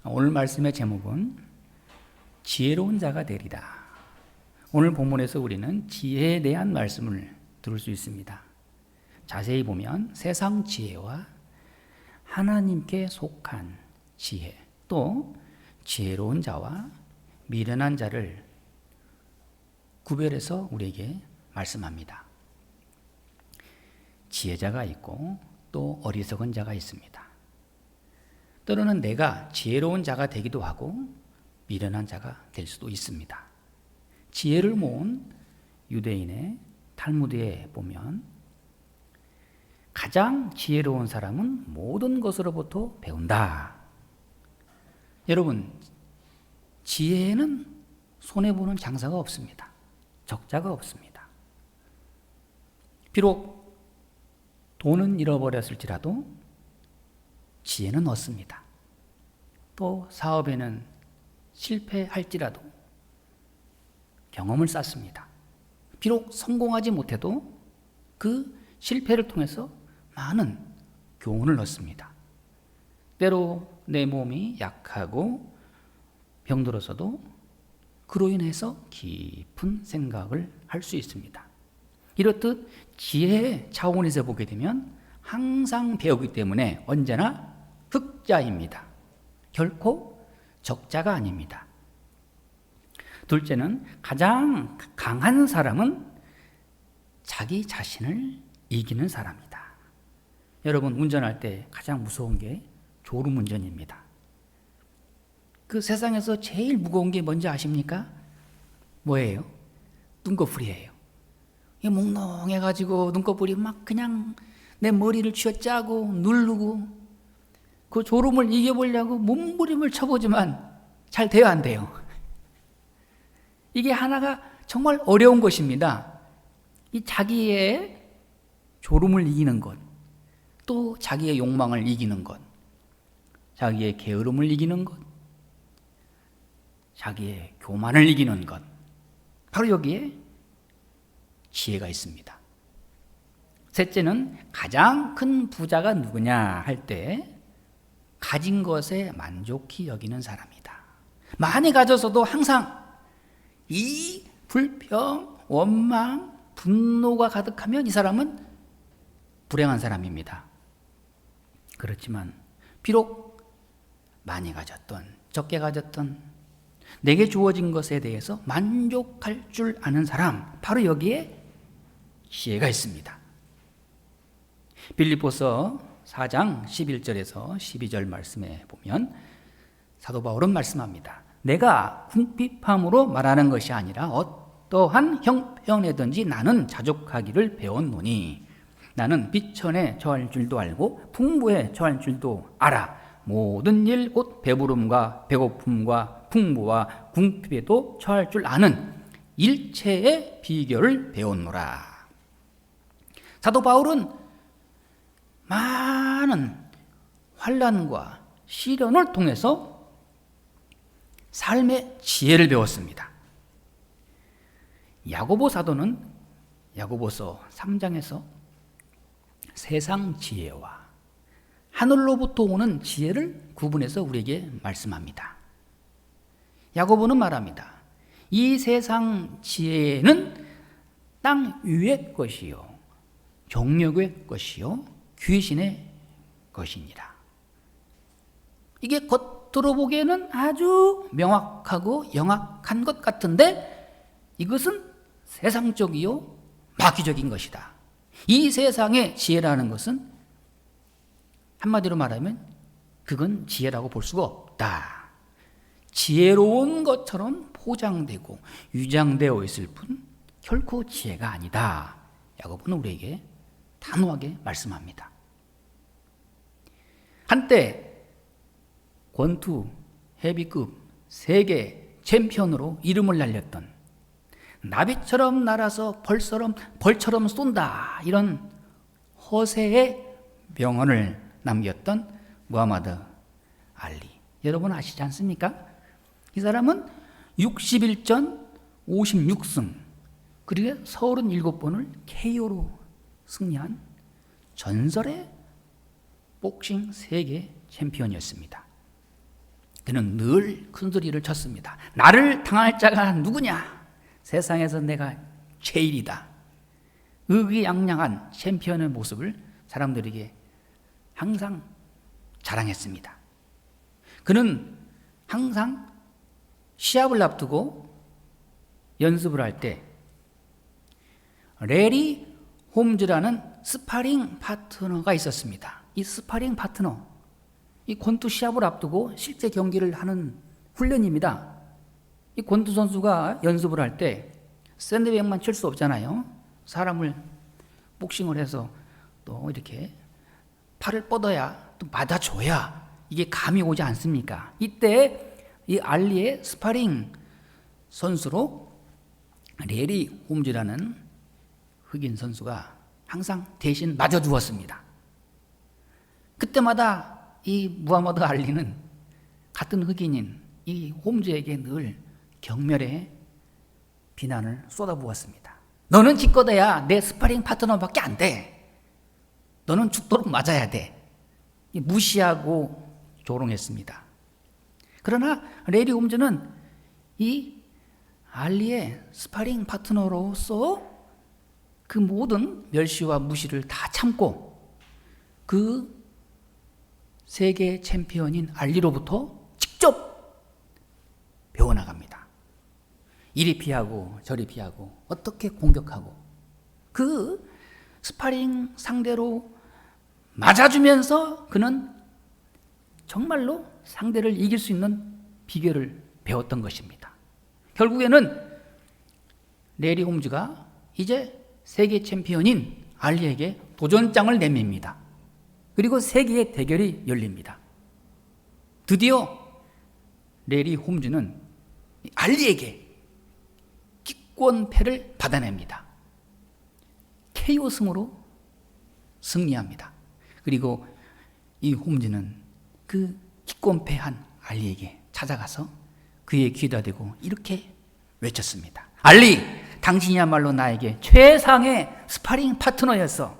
오늘 말씀의 제목은 지혜로운 자가 되리라. 오늘 본문에서 우리는 지혜에 대한 말씀을 들을 수 있습니다. 자세히 보면 세상 지혜와 하나님께 속한 지혜, 또 지혜로운 자와 미련한 자를 구별해서 우리에게 말씀합니다. 지혜자가 있고 또 어리석은 자가 있습니다. 때로는 내가 지혜로운 자가 되기도 하고 미련한 자가 될 수도 있습니다. 지혜를 모은 유대인의 탈무드에 보면 가장 지혜로운 사람은 모든 것으로부터 배운다. 여러분, 지혜에는 손해보는 장사가 없습니다. 적자가 없습니다. 비록 돈은 잃어버렸을지라도 지혜는 얻습니다. 또 사업에는 실패할지라도 경험을 쌓습니다. 비록 성공하지 못해도 그 실패를 통해서 많은 교훈을 얻습니다. 때로 내 몸이 약하고 병들어서도 그로 인해서 깊은 생각을 할 수 있습니다. 이렇듯 지혜의 차원에서 보게 되면 항상 배우기 때문에 언제나 흑자입니다. 결코 적자가 아닙니다. 둘째는 가장 강한 사람은 자기 자신을 이기는 사람이다. 여러분, 운전할 때 가장 무서운 게 졸음운전입니다. 그 세상에서 제일 무거운 게 뭔지 아십니까? 뭐예요? 눈꺼풀이에요. 이 몽롱해가지고 눈꺼풀이 막 그냥 내 머리를 쥐어짜고 누르고 그 졸음을 이겨보려고 몸부림을 쳐보지만 잘 돼요, 안 돼요? 이게 하나가 정말 어려운 것입니다. 이 자기의 졸음을 이기는 것, 또 자기의 욕망을 이기는 것, 자기의 게으름을 이기는 것, 자기의 교만을 이기는 것, 바로 여기에 지혜가 있습니다. 셋째는 가장 큰 부자가 누구냐 할 때 가진 것에 만족히 여기는 사람이다. 많이 가져서도 항상 이 불평, 원망, 분노가 가득하면 이 사람은 불행한 사람입니다. 그렇지만 비록 많이 가졌던 적게 가졌던 내게 주어진 것에 대해서 만족할 줄 아는 사람, 바로 여기에 지혜가 있습니다. 빌립보서 4장 11절에서 12절 말씀에 보면 사도 바울은 말씀합니다. 내가 궁핍함으로 말하는 것이 아니라 어떠한 형편에든지 나는 자족하기를 배웠노니 나는 비천에 처할 줄도 알고 풍부에 처할 줄도 알아. 모든 일 곧 배부름과 배고픔과 풍부와 궁핍에도 처할 줄 아는 일체의 비결을 배웠노라. 사도 바울은 많은 환난과 시련을 통해서 삶의 지혜를 배웠습니다. 야고보 사도는 야고보서 3장에서 세상 지혜와 하늘로부터 오는 지혜를 구분해서 우리에게 말씀합니다. 야고보는 말합니다. 이 세상 지혜는 땅 위의 것이요 정력의 것이요 귀신의 것이니라. 이게 겉으로 보기에는 아주 명확하고 영악한 것 같은데 이것은 세상적이요 마귀적인 것이다. 이 세상의 지혜라는 것은 한마디로 말하면 그건 지혜라고 볼 수가 없다. 지혜로운 것처럼 포장되고 유장되어 있을 뿐 결코 지혜가 아니다. 야고보는 우리에게 단호하게 말씀합니다. 한때 권투 헤비급 세계 챔피언으로 이름을 날렸던 나비처럼 날아서 벌처럼 쏜다, 이런 허세의 명언을 남겼던 무하마드 알리, 여러분 아시지 않습니까? 이 사람은 61전 56승 그리고 37번을 KO로 승리한 전설의 복싱 세계 챔피언이었습니다. 그는 늘 큰소리를 쳤습니다. 나를 당할 자가 누구냐? 세상에서 내가 제일이다. 의기양양한 챔피언의 모습을 사람들에게 항상 자랑했습니다. 그는 항상 시합을 앞두고 연습을 할 때 레리 홈즈라는 스파링 파트너가 있었습니다. 이 스파링 파트너, 이 권투 시합을 앞두고 실제 경기를 하는 훈련입니다. 이 권투 선수가 연습을 할 때 샌드백만 칠 수 없잖아요. 사람을 복싱을 해서 또 이렇게 팔을 뻗어야 또 맞아줘야 이게 감이 오지 않습니까? 이때 이 알리의 스파링 선수로 레리 홈즈라는 흑인 선수가 항상 대신 맞아주었습니다. 그때마다 이 무하마드 알리는 같은 흑인인 이 홈즈에게 늘 경멸의 비난을 쏟아부었습니다. 너는 기껏해야 내 스파링 파트너밖에 안 돼. 너는 죽도록 맞아야 돼. 무시하고 조롱했습니다. 그러나 레리 홈즈는 이 알리의 스파링 파트너로서 그 모든 멸시와 무시를 다 참고 그 세계 챔피언인 알리로부터 직접 배워나갑니다. 이리 피하고 저리 피하고 어떻게 공격하고 그 스파링 상대로 맞아주면서 그는 정말로 상대를 이길 수 있는 비결을 배웠던 것입니다. 결국에는 레리 홈즈가 이제 세계 챔피언인 알리에게 도전장을 내밉니다. 그리고 세계의 대결이 열립니다. 드디어 레리 홈즈는 알리에게 기권패를 받아냅니다. KO 승으로 승리합니다. 그리고 이 홈즈는 그 기권패한 알리에게 찾아가서 그의 귀에다 대고 이렇게 외쳤습니다. 알리, 당신이야말로 나에게 최상의 스파링 파트너였어.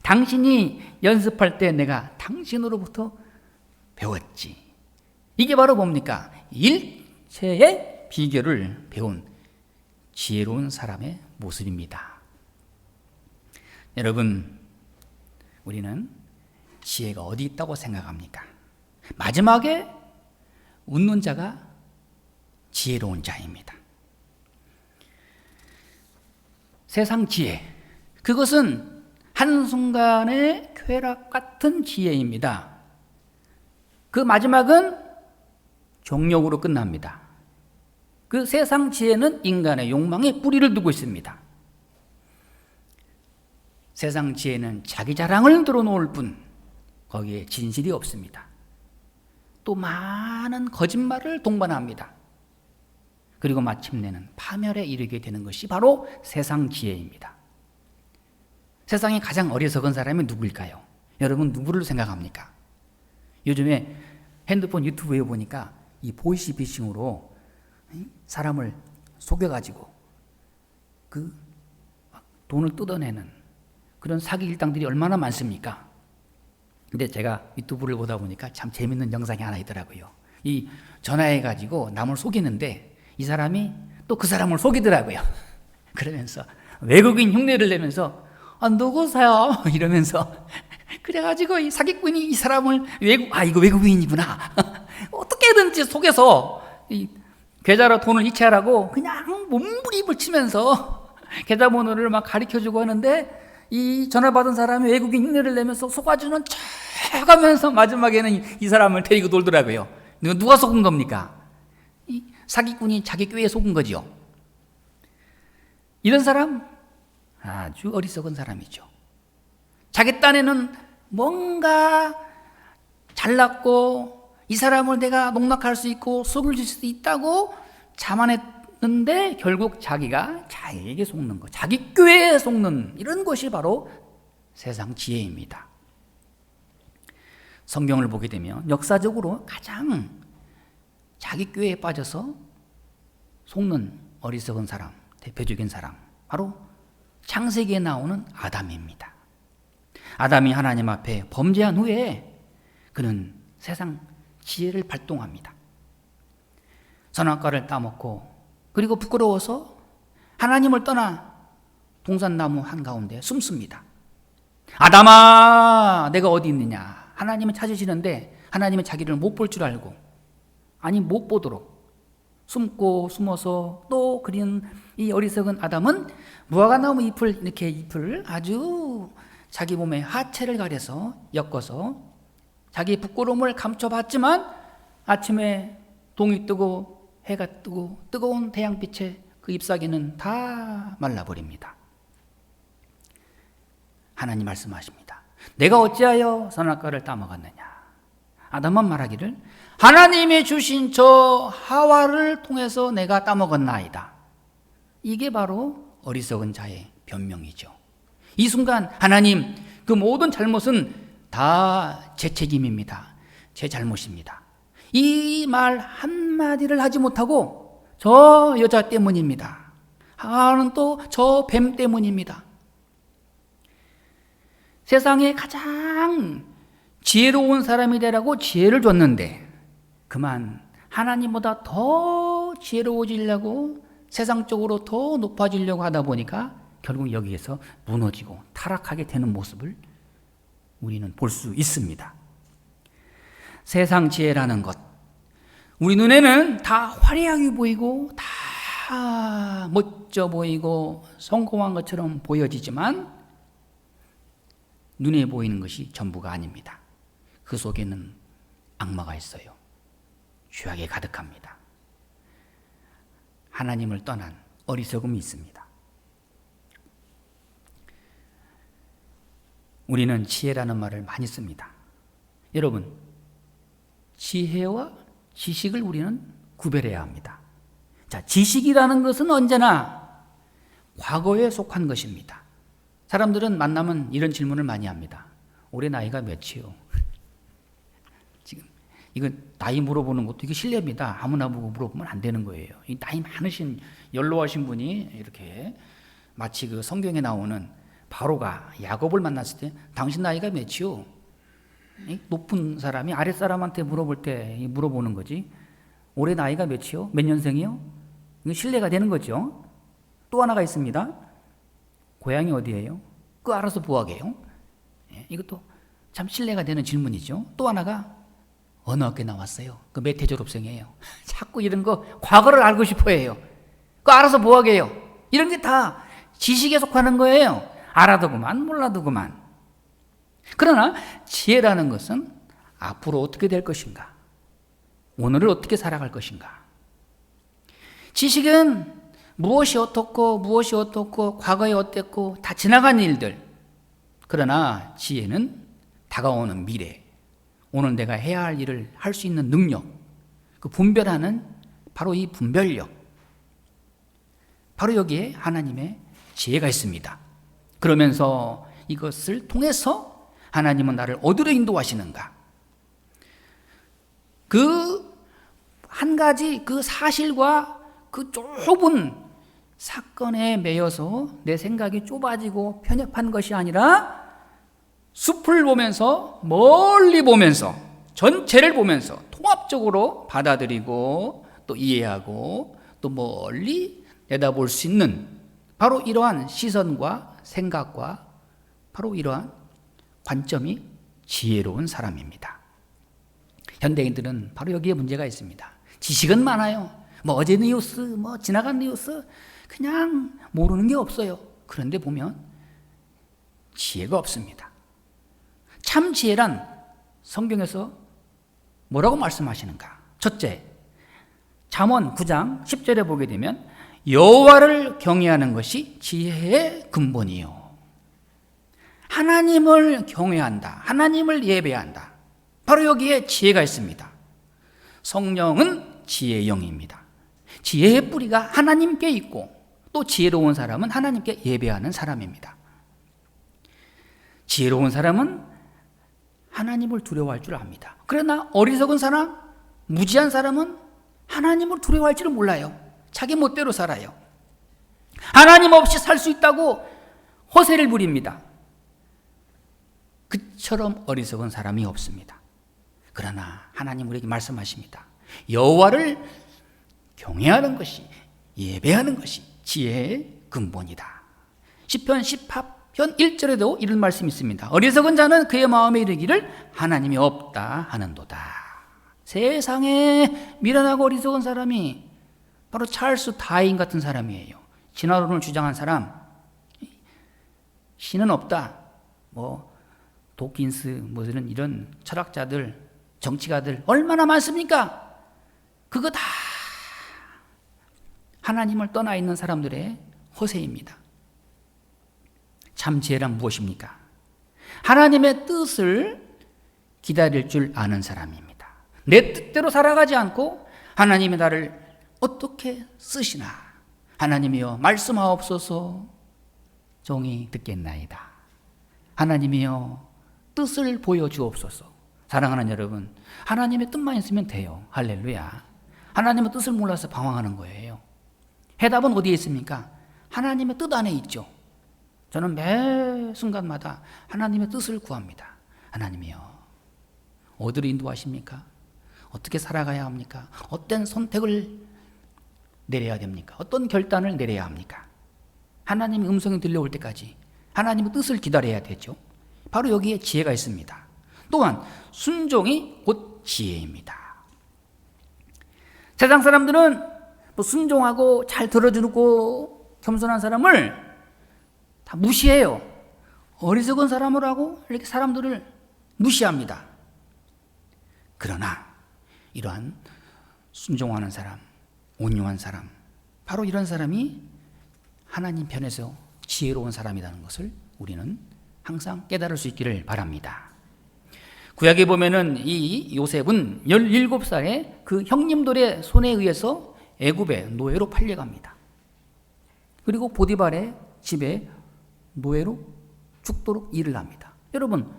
당신이 연습할 때 내가 당신으로부터 배웠지. 이게 바로 뭡니까? 일체의 비결을 배운 지혜로운 사람의 모습입니다. 여러분, 우리는 지혜가 어디 있다고 생각합니까? 마지막에 웃는 자가 지혜로운 자입니다. 세상 지혜, 그것은 한순간의 쾌락 같은 지혜입니다. 그 마지막은 종력으로 끝납니다. 그 세상 지혜는 인간의 욕망에 뿌리를 두고 있습니다. 세상 지혜는 자기 자랑을 드러놓을 뿐 거기에 진실이 없습니다. 또 많은 거짓말을 동반합니다. 그리고 마침내는 파멸에 이르게 되는 것이 바로 세상 지혜입니다. 세상에 가장 어리석은 사람이 누구일까요? 여러분 누구를 생각합니까? 요즘에 핸드폰 유튜브에 보니까 이 보이스피싱으로 사람을 속여가지고 그 돈을 뜯어내는 그런 사기 일당들이 얼마나 많습니까? 근데 제가 유튜브를 보다 보니까 참 재밌는 영상이 하나 있더라고요. 이 전화해가지고 남을 속이는데 이 사람이 또 그 사람을 속이더라고요. 그러면서 외국인 흉내를 내면서 누구세요? 이러면서 그래가지고 이 사기꾼이 이 사람을 이거 외국인이구나. 어떻게든지 속여서 이 계좌로 돈을 이체하라고 그냥 몸부림을 치면서 계좌번호를 막 가르쳐주고 하는데 이 전화 받은 사람이 외국인 흉내를 내면서 속아주는 척 하면서 마지막에는 이 사람을 데리고 놀더라고요. 누가 속은 겁니까? 이 사기꾼이 자기 꾀에 속은 거죠. 이런 사람 아주 어리석은 사람이죠. 자기 딴에는 뭔가 잘났고 이 사람을 내가 농락할 수 있고 속을 줄 수 있다고 자만했는데 결국 자기가 자기에게 속는 것, 자기 꾀에 속는 이런 것이 바로 세상 지혜입니다. 성경을 보게 되면 역사적으로 가장 자기 꾀에 빠져서 속는 어리석은 사람, 대표적인 사람 바로 창세기에 나오는 아담입니다. 아담이 하나님 앞에 범죄한 후에 그는 세상 지혜를 발동합니다. 선악과를 따먹고 그리고 부끄러워서 하나님을 떠나 동산나무 한가운데 숨습니다. 아담아, 내가 어디 있느냐? 하나님은 찾으시는데 하나님은 자기를 못 볼 줄 알고, 아니 못 보도록 숨고 숨어서 또 그린 이 어리석은 아담은 무화과나무 잎을 아주 자기 몸에 하체를 가려서 엮어서 자기 부끄러움을 감춰봤지만 아침에 동이 뜨고 해가 뜨고 뜨거운 태양빛에 그 잎사귀는 다 말라버립니다. 하나님 말씀하십니다. 내가 어찌하여 선악과를 따먹었느냐? 아담은 말하기를 하나님이 주신 저 하와를 통해서 내가 따먹었나이다. 이게 바로 어리석은 자의 변명이죠. 이 순간 하나님, 그 모든 잘못은 다 제 책임입니다. 제 잘못입니다. 이 말 한마디를 하지 못하고 저 여자 때문입니다. 하와는 또 저 뱀 때문입니다. 세상에 가장 지혜로운 사람이 되라고 지혜를 줬는데 그만 하나님보다 더 지혜로워지려고 세상적으로 더 높아지려고 하다 보니까 결국 여기에서 무너지고 타락하게 되는 모습을 우리는 볼 수 있습니다. 세상 지혜라는 것, 우리 눈에는 다 화려하게 보이고 다 멋져 보이고 성공한 것처럼 보여지지만 눈에 보이는 것이 전부가 아닙니다. 그 속에는 악마가 있어요. 죄악에 가득합니다. 하나님을 떠난 어리석음이 있습니다. 우리는 지혜라는 말을 많이 씁니다. 여러분, 지혜와 지식을 우리는 구별해야 합니다. 자, 지식이라는 것은 언제나 과거에 속한 것입니다. 사람들은 만나면 이런 질문을 많이 합니다. 올해 나이가 몇이요? 지금 이거 나이 물어보는 것도 이게 실례입니다. 아무나 보고 물어보면 안 되는 거예요. 이 나이 많으신 연로하신 분이 이렇게 마치 그 성경에 나오는 바로가 야곱을 만났을 때 당신 나이가 몇이요? 높은 사람이 아랫사람한테 물어볼 때 물어보는 거지. 올해 나이가 몇이요? 몇 년생이요? 이거 신뢰가 되는 거죠. 또 하나가 있습니다. 고향이 어디예요? 그거 알아서 부하게요. 이것도 참 신뢰가 되는 질문이죠. 또 하나가 어느 학교 나왔어요? 그 몇 회 졸업생이에요? 자꾸 이런 거 과거를 알고 싶어 해요. 그거 알아서 부하게요. 이런 게 다 지식에 속하는 거예요. 알아도 그만 몰라도 그만. 그러나 지혜라는 것은 앞으로 어떻게 될 것인가? 오늘을 어떻게 살아갈 것인가? 지식은 무엇이 어떻고 과거에 어땠고 다 지나간 일들. 그러나 지혜는 다가오는 미래, 오늘 내가 해야 할 일을 할 수 있는 능력, 그 분별하는 바로 이 분별력, 바로 여기에 하나님의 지혜가 있습니다. 그러면서 이것을 통해서 하나님은 나를 어디로 인도하시는가? 그 한 가지 그 사실과 그 좁은 사건에 매여서 내 생각이 좁아지고 편협한 것이 아니라 숲을 보면서 멀리 보면서 전체를 보면서 통합적으로 받아들이고 또 이해하고 또 멀리 내다볼 수 있는 바로 이러한 시선과 생각과 바로 이러한 관점이 지혜로운 사람입니다. 현대인들은 바로 여기에 문제가 있습니다. 지식은 많아요. 뭐 어제 뉴스, 뭐 지나간 뉴스 그냥 모르는 게 없어요. 그런데 보면 지혜가 없습니다. 참 지혜란 성경에서 뭐라고 말씀하시는가? 첫째, 잠언 9장 10절에 보게 되면 여호와를 경외하는 것이 지혜의 근본이요. 하나님을 경외한다. 하나님을 예배한다. 바로 여기에 지혜가 있습니다. 성령은 지혜의 영입니다. 지혜의 뿌리가 하나님께 있고 또 지혜로운 사람은 하나님께 예배하는 사람입니다. 지혜로운 사람은 하나님을 두려워할 줄 압니다. 그러나 어리석은 사람, 무지한 사람은 하나님을 두려워할 줄은 몰라요. 자기 멋대로 살아요. 하나님 없이 살 수 있다고 허세를 부립니다. 그처럼 어리석은 사람이 없습니다. 그러나 하나님 우리에게 말씀하십니다. 여호와를 경외하는 것이, 예배하는 것이 지혜의 근본이다. 시편 18편 1절에도 이런 말씀이 있습니다. 어리석은 자는 그의 마음에 이르기를 하나님이 없다 하는도다. 세상에 미련하고 어리석은 사람이 바로 찰스 다윈 같은 사람이에요. 진화론을 주장한 사람, 신은 없다, 도킨스, 이런 철학자들, 정치가들 얼마나 많습니까? 그거 다 하나님을 떠나 있는 사람들의 허세입니다. 참 지혜란 무엇입니까? 하나님의 뜻을 기다릴 줄 아는 사람입니다. 내 뜻대로 살아가지 않고 하나님이 나를 어떻게 쓰시나, 하나님이여 말씀하옵소서, 종이 듣겠나이다. 하나님이여 뜻을 보여주옵소서. 사랑하는 여러분, 하나님의 뜻만 있으면 돼요. 할렐루야. 하나님의 뜻을 몰라서 방황하는 거예요. 해답은 어디에 있습니까? 하나님의 뜻 안에 있죠. 저는 매 순간마다 하나님의 뜻을 구합니다. 하나님이여 어디로 인도하십니까? 어떻게 살아가야 합니까? 어떤 선택을 내려야 됩니까? 어떤 결단을 내려야 합니까? 하나님의 음성이 들려올 때까지 하나님의 뜻을 기다려야 되죠. 바로 여기에 지혜가 있습니다. 또한 순종이 곧 지혜입니다. 세상 사람들은 순종하고 잘 들어주고 겸손한 사람을 다 무시해요. 어리석은 사람을 하고 이렇게 사람들을 무시합니다. 그러나 이러한 순종하는 사람, 온유한 사람, 바로 이런 사람이 하나님 편에서 지혜로운 사람이라는 것을 우리는 항상 깨달을 수 있기를 바랍니다. 구약에 보면은 이 요셉은 17살에 그 형님들의 손에 의해서 애굽의 노예로 팔려갑니다. 그리고 보디발의 집에 노예로 죽도록 일을 합니다. 여러분,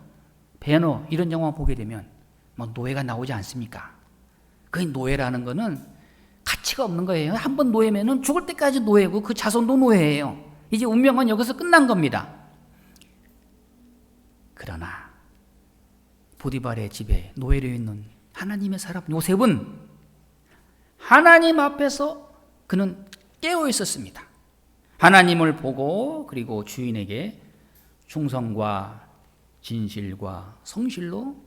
배너 이런 영화 보게 되면 노예가 나오지 않습니까? 그 노예라는 거는 가치가 없는 거예요. 한번 노예면은 죽을 때까지 노예고 그 자손도 노예예요. 이제 운명은 여기서 끝난 겁니다. 그러나 보디발의 집에 노예로 있는 하나님의 사람 요셉은 하나님 앞에서 그는 깨어 있었습니다. 하나님을 보고 그리고 주인에게 충성과 진실과 성실로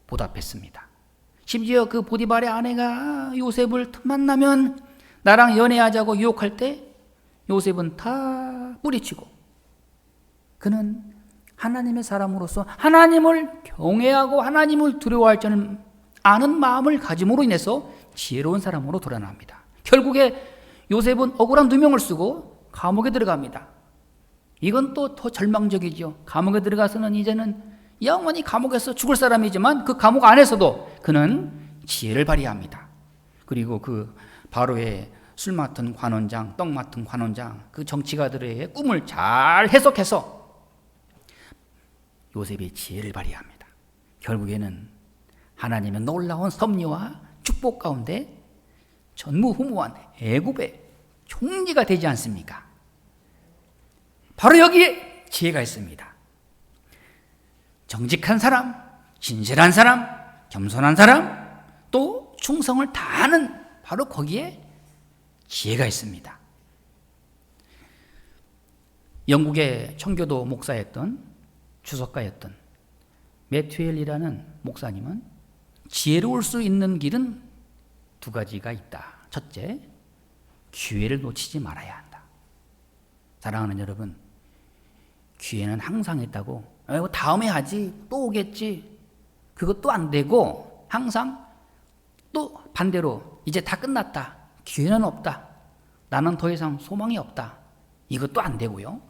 보답했습니다. 심지어 그 보디발의 아내가 요셉을 틈만 나면 나랑 연애하자고 유혹할 때 요셉은 다 뿌리치고 그는 하나님의 사람으로서 하나님을 경외하고 하나님을 두려워할 줄 아는 마음을 가짐으로 인해서 지혜로운 사람으로 드러납니다. 결국에 요셉은 억울한 누명을 쓰고 감옥에 들어갑니다. 이건 또 더 절망적이죠. 감옥에 들어가서는 이제는 영원히 감옥에서 죽을 사람이지만 그 감옥 안에서도 그는 지혜를 발휘합니다. 그리고 그 바로의 술 맡은 관원장, 떡 맡은 관원장, 그 정치가들의 꿈을 잘 해석해서 요셉이 지혜를 발휘합니다. 결국에는 하나님의 놀라운 섭리와 축복 가운데 전무후무한 애굽의 총리가 되지 않습니까? 바로 여기에 지혜가 있습니다. 정직한 사람, 진실한 사람, 겸손한 사람, 또 충성을 다하는 바로 거기에 지혜가 있습니다. 영국의 청교도 목사였던 주석가였던 매튜엘이라는 목사님은 지혜로울 수 있는 길은 두 가지가 있다. 첫째, 기회를 놓치지 말아야 한다. 사랑하는 여러분, 기회는 항상 있다고 다음에 하지, 또 오겠지, 그것도 안 되고 항상 또 반대로 이제 다 끝났다, 기회는 없다, 나는 더 이상 소망이 없다, 이것도 안 되고요.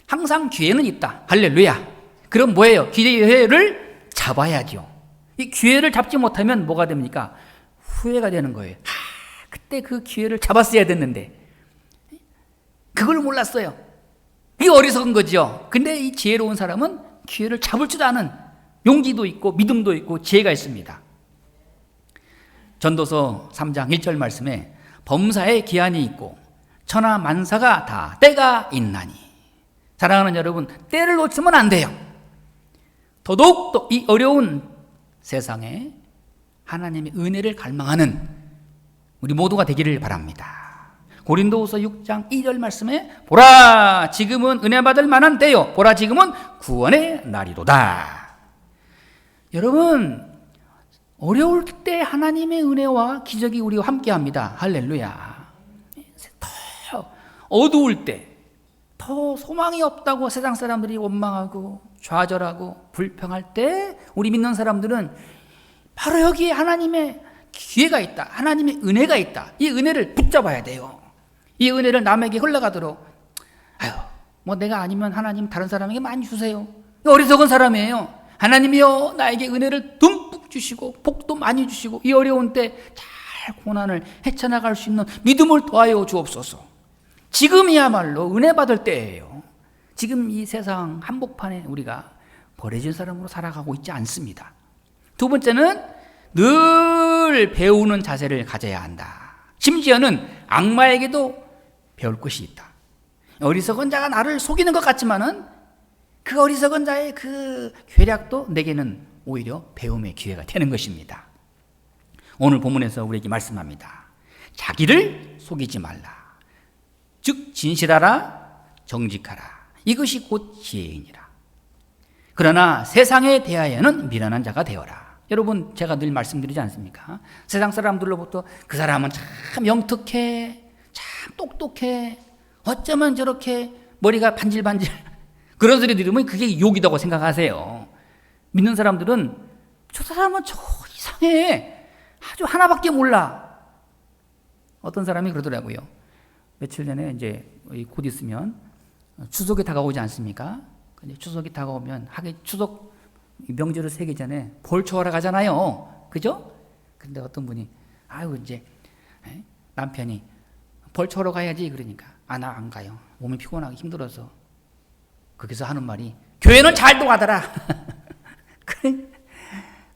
항상 기회는 있다. 할렐루야. 그럼 뭐예요? 기회를 잡아야죠. 이 기회를 잡지 못하면 뭐가 됩니까? 후회가 되는 거예요. 그때 그 기회를 잡았어야 됐는데 그걸 몰랐어요. 이게 어리석은 거죠. 근데 이 지혜로운 사람은 기회를 잡을 줄 아는 용기도 있고 믿음도 있고 지혜가 있습니다. 전도서 3장 1절 말씀에 범사에 기한이 있고 천하 만사가 다 때가 있나니. 사랑하는 여러분, 때를 놓치면 안 돼요. 더더욱 이 어려운 세상에 하나님의 은혜를 갈망하는 우리 모두가 되기를 바랍니다. 고린도후서 6장 2절 말씀에 보라 지금은 은혜 받을 만한 때요 보라 지금은 구원의 날이로다. 여러분 어려울 때 하나님의 은혜와 기적이 우리와 함께합니다. 할렐루야. 더 어두울 때 더 소망이 없다고 세상 사람들이 원망하고 좌절하고 불평할 때 우리 믿는 사람들은 바로 여기에 하나님의 기회가 있다. 하나님의 은혜가 있다. 이 은혜를 붙잡아야 돼요. 이 은혜를 남에게 흘러가도록 뭐 내가 아니면 하나님 다른 사람에게 많이 주세요. 어리석은 사람이에요. 하나님이여 나에게 은혜를 듬뿍 주시고 복도 많이 주시고 이 어려운 때 잘 고난을 헤쳐나갈 수 있는 믿음을 더하여 주옵소서. 지금이야말로 은혜 받을 때예요. 지금 이 세상 한복판에 우리가 버려진 사람으로 살아가고 있지 않습니다. 두 번째는 늘 배우는 자세를 가져야 한다. 심지어는 악마에게도 배울 것이 있다. 어리석은 자가 나를 속이는 것 같지만은 그 어리석은 자의 그 괴략도 내게는 오히려 배움의 기회가 되는 것입니다. 오늘 본문에서 우리에게 말씀합니다. 자기를 속이지 말라. 즉 진실하라 정직하라. 이것이 곧 지혜이니라. 그러나 세상에 대하여는 미련한 자가 되어라. 여러분 제가 늘 말씀드리지 않습니까? 세상 사람들로부터 그 사람은 참 영특해, 참 똑똑해, 어쩌면 저렇게 머리가 반질반질 그런 소리 들으면 그게 욕이라고 생각하세요. 믿는 사람들은 저 사람은 저 이상해, 아주 하나밖에 몰라. 어떤 사람이 그러더라고요. 며칠 전에 이제 곧 있으면 추석이 다가오지 않습니까? 근데 추석이 다가오면 하긴 추석 명절을 세기 전에 벌초하러 가잖아요. 그죠? 근데 어떤 분이 아유 이제 남편이 벌초하러 가야지 그러니까 나 안 가요. 몸이 피곤하고 힘들어서. 거기서 하는 말이 교회는 잘도 가더라.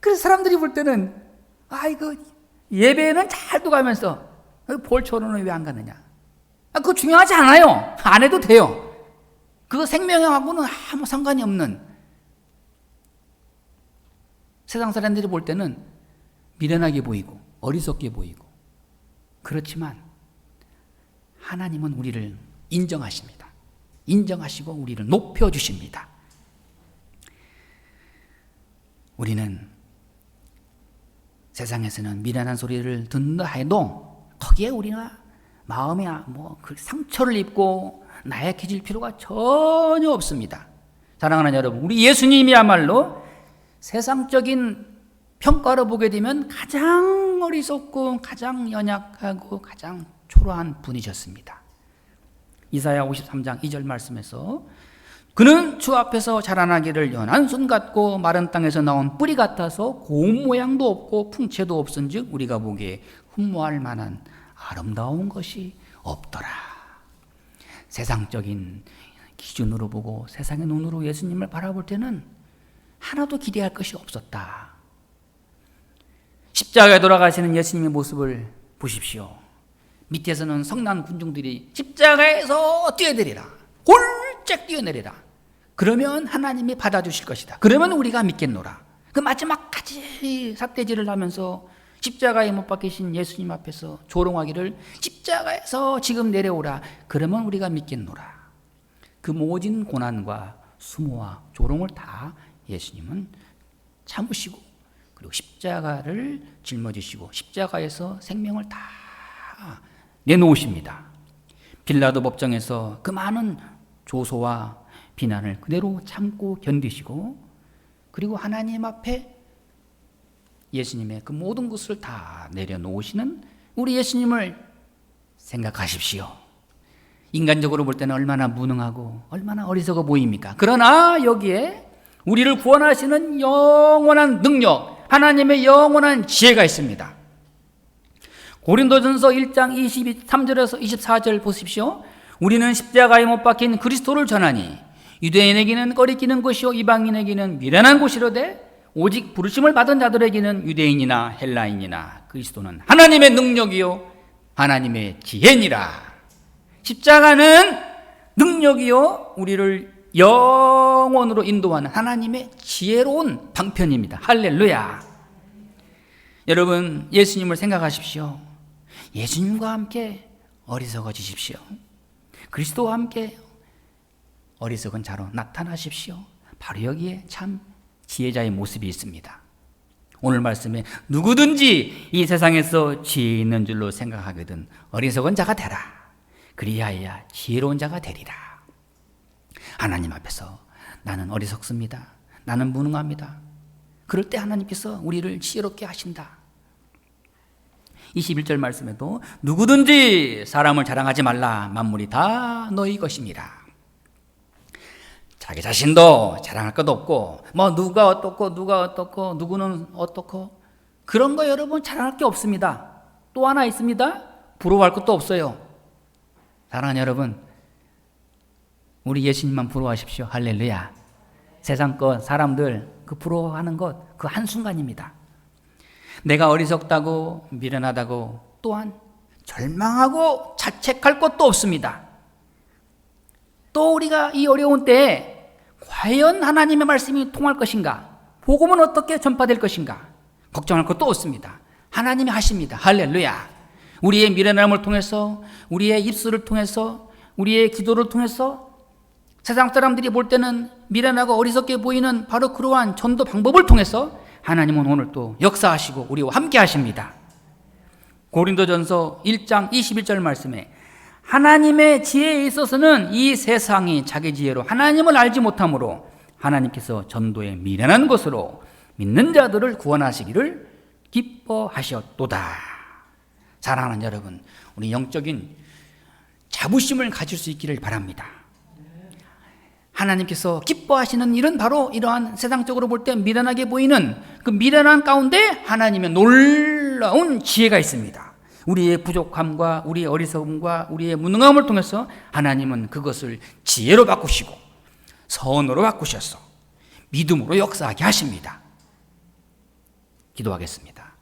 그래서 사람들이 볼 때는 아이고 예배는 잘도 가면서 벌초로는 왜 안 가느냐? 그거 중요하지 않아요. 안 해도 돼요. 그거 생명하고는 아무 상관이 없는. 세상 사람들이 볼 때는 미련하게 보이고 어리석게 보이고 그렇지만 하나님은 우리를 인정하십니다. 인정하시고 우리를 높여주십니다. 우리는 세상에서는 미련한 소리를 듣는다 해도 거기에 우리가 마음에 그 상처를 입고 나약해질 필요가 전혀 없습니다. 사랑하는 여러분, 우리 예수님이야말로 세상적인 평가로 보게 되면 가장 어리석고 가장 연약하고 가장 초라한 분이셨습니다. 이사야 53장 2절 말씀에서 그는 주 앞에서 자라나기를 연한 손 같고 마른 땅에서 나온 뿌리 같아서 고운 모양도 없고 풍채도 없은즉 우리가 보기에 흠모할 만한 아름다운 것이 없더라. 세상적인 기준으로 보고 세상의 눈으로 예수님을 바라볼 때는 하나도 기대할 것이 없었다. 십자가에 돌아가시는 예수님의 모습을 보십시오. 밑에서는 성난 군중들이 십자가에서 뛰어내리라, 홀짝 뛰어내리라. 그러면 하나님이 받아주실 것이다. 그러면 우리가 믿겠노라. 그 마지막까지 삿대질을 하면서 십자가에 못 박히신 예수님 앞에서 조롱하기를 십자가에서 지금 내려오라. 그러면 우리가 믿겠노라. 그 모진 고난과 수모와 조롱을 다 예수님은 참으시고 그리고 십자가를 짊어지시고 십자가에서 생명을 다 내놓으십니다. 빌라도 법정에서 그 많은 조소와 비난을 그대로 참고 견디시고 그리고 하나님 앞에 예수님의 그 모든 것을 다 내려놓으시는 우리 예수님을 생각하십시오. 인간적으로 볼 때는 얼마나 무능하고 얼마나 어리석어 보입니까? 그러나 여기에 우리를 구원하시는 영원한 능력, 하나님의 영원한 지혜가 있습니다. 고린도전서 1장 23절에서 24절 보십시오. 우리는 십자가에 못 박힌 그리스도를 전하니 유대인에게는 꺼리끼는 것이요 이방인에게는 미련한 것이로되 오직 부르심을 받은 자들에게는 유대인이나 헬라인이나 그리스도는 하나님의 능력이요 하나님의 지혜니라. 십자가는 능력이요 우리를 영원으로 인도하는 하나님의 지혜로운 방편입니다. 할렐루야. 여러분, 예수님을 생각하십시오. 예수님과 함께 어리석어지십시오. 그리스도와 함께 어리석은 자로 나타나십시오. 바로 여기에 참 지혜자의 모습이 있습니다. 오늘 말씀에 누구든지 이 세상에서 지혜 있는 줄로 생각하거든 어리석은 자가 되라. 그리하여야 지혜로운 자가 되리라. 하나님 앞에서 나는 어리석습니다. 나는 무능합니다. 그럴 때 하나님께서 우리를 지혜롭게 하신다. 21절 말씀에도 누구든지 사람을 자랑하지 말라. 만물이 다 너희 것입니다. 자기 자신도 자랑할 것 없고 누가 어떻고 누구는 어떻고 그런 거 여러분 자랑할 게 없습니다. 또 하나 있습니다. 부러워할 것도 없어요. 사랑하는 여러분, 우리 예수님만 부러워하십시오. 할렐루야. 세상 것 사람들 그 부러워하는 것 그 한순간입니다. 내가 어리석다고 미련하다고 또한 절망하고 자책할 것도 없습니다. 또 우리가 이 어려운 때에 과연 하나님의 말씀이 통할 것인가? 복음은 어떻게 전파될 것인가? 걱정할 것도 없습니다. 하나님이 하십니다. 할렐루야. 우리의 미련함을 통해서, 우리의 입술을 통해서, 우리의 기도를 통해서 세상 사람들이 볼 때는 미련하고 어리석게 보이는 바로 그러한 전도 방법을 통해서 하나님은 오늘 또 역사하시고 우리와 함께 하십니다. 고린도전서 1장 21절 말씀에 하나님의 지혜에 있어서는 이 세상이 자기 지혜로 하나님을 알지 못하므로 하나님께서 전도에 미련한 것으로 믿는 자들을 구원하시기를 기뻐하셨도다. 사랑하는 여러분, 우리 영적인 자부심을 가질 수 있기를 바랍니다. 하나님께서 기뻐하시는 일은 바로 이러한 세상적으로 볼 때 미련하게 보이는 그 미련한 가운데 하나님의 놀라운 지혜가 있습니다. 우리의 부족함과 우리의 어리석음과 우리의 무능함을 통해서 하나님은 그것을 지혜로 바꾸시고 선으로 바꾸셔서 믿음으로 역사하게 하십니다. 기도하겠습니다.